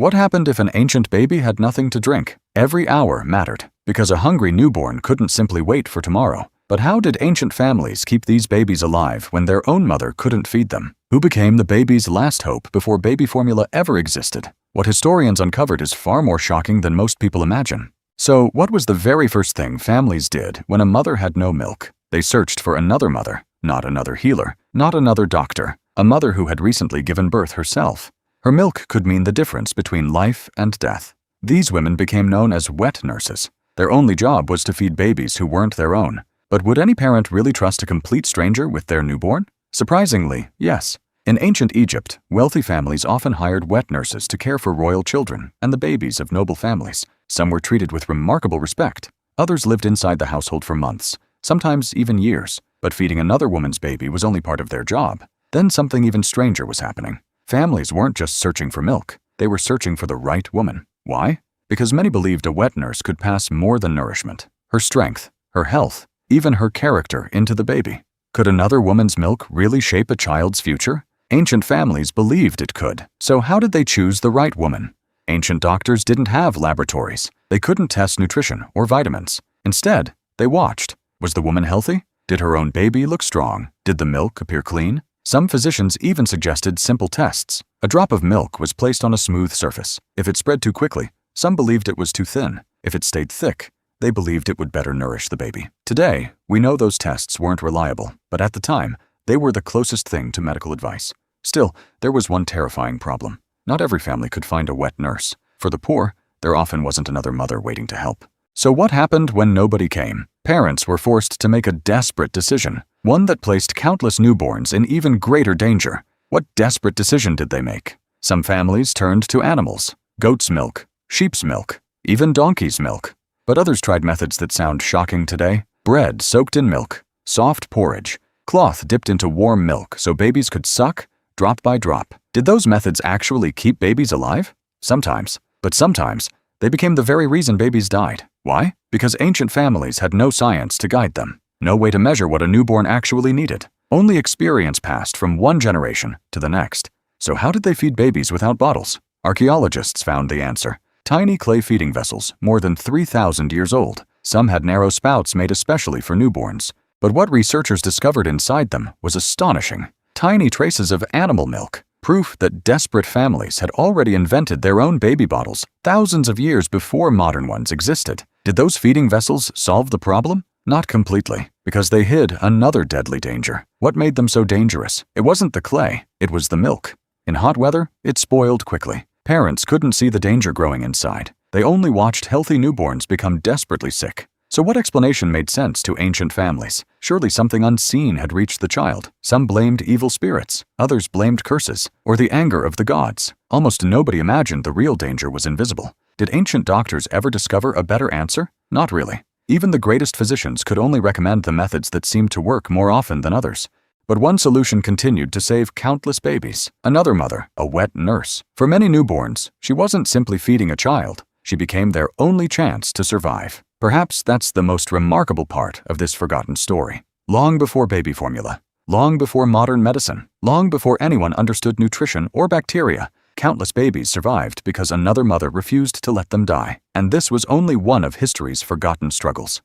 What happened if an ancient baby had nothing to drink? Every hour mattered, because a hungry newborn couldn't simply wait for tomorrow. But how did ancient families keep these babies alive when their own mother couldn't feed them? Who became the baby's last hope before baby formula ever existed? What historians uncovered is far more shocking than most people imagine. So, what was the very first thing families did when a mother had no milk? They searched for another mother, not another healer, not another doctor, a mother who had recently given birth herself. Her milk could mean the difference between life and death. These women became known as wet nurses. Their only job was to feed babies who weren't their own. But would any parent really trust a complete stranger with their newborn? Surprisingly, yes. In ancient Egypt, wealthy families often hired wet nurses to care for royal children and the babies of noble families. Some were treated with remarkable respect. Others lived inside the household for months, sometimes even years. But feeding another woman's baby was only part of their job. Then something even stranger was happening. Families weren't just searching for milk, they were searching for the right woman. Why? Because many believed a wet nurse could pass more than nourishment, her strength, her health, even her character into the baby. Could another woman's milk really shape a child's future? Ancient families believed it could. So how did they choose the right woman? Ancient doctors didn't have laboratories. They couldn't test nutrition or vitamins. Instead, they watched. Was the woman healthy? Did her own baby look strong? Did the milk appear clean? Some physicians even suggested simple tests. A drop of milk was placed on a smooth surface. If it spread too quickly, some believed it was too thin. If it stayed thick, they believed it would better nourish the baby. Today, we know those tests weren't reliable, but at the time, they were the closest thing to medical advice. Still, there was one terrifying problem. Not every family could find a wet nurse. For the poor, there often wasn't another mother waiting to help. So what happened when nobody came? Parents were forced to make a desperate decision, one that placed countless newborns in even greater danger. What desperate decision did they make? Some families turned to animals, goat's milk, sheep's milk, even donkey's milk. But others tried methods that sound shocking today. Bread soaked in milk, soft porridge, cloth dipped into warm milk so babies could suck, drop by drop. Did those methods actually keep babies alive? Sometimes. But sometimes, they became the very reason babies died. Why? Because ancient families had no science to guide them. No way to measure what a newborn actually needed. Only experience passed from one generation to the next. So how did they feed babies without bottles? Archaeologists found the answer. Tiny clay feeding vessels, more than 3,000 years old. Some had narrow spouts made especially for newborns. But what researchers discovered inside them was astonishing. Tiny traces of animal milk. Proof that desperate families had already invented their own baby bottles thousands of years before modern ones existed. Did those feeding vessels solve the problem? Not completely, because they hid another deadly danger. What made them so dangerous? It wasn't the clay, it was the milk. In hot weather, it spoiled quickly. Parents couldn't see the danger growing inside. They only watched healthy newborns become desperately sick. So what explanation made sense to ancient families? Surely something unseen had reached the child. Some blamed evil spirits, others blamed curses, or the anger of the gods. Almost nobody imagined the real danger was invisible. Did ancient doctors ever discover a better answer? Not really. Even the greatest physicians could only recommend the methods that seemed to work more often than others. But one solution continued to save countless babies. Another mother, a wet nurse. For many newborns, she wasn't simply feeding a child. She became their only chance to survive. Perhaps that's the most remarkable part of this forgotten story. Long before baby formula, long before modern medicine, long before anyone understood nutrition or bacteria, countless babies survived because another mother refused to let them die. And this was only one of history's forgotten struggles.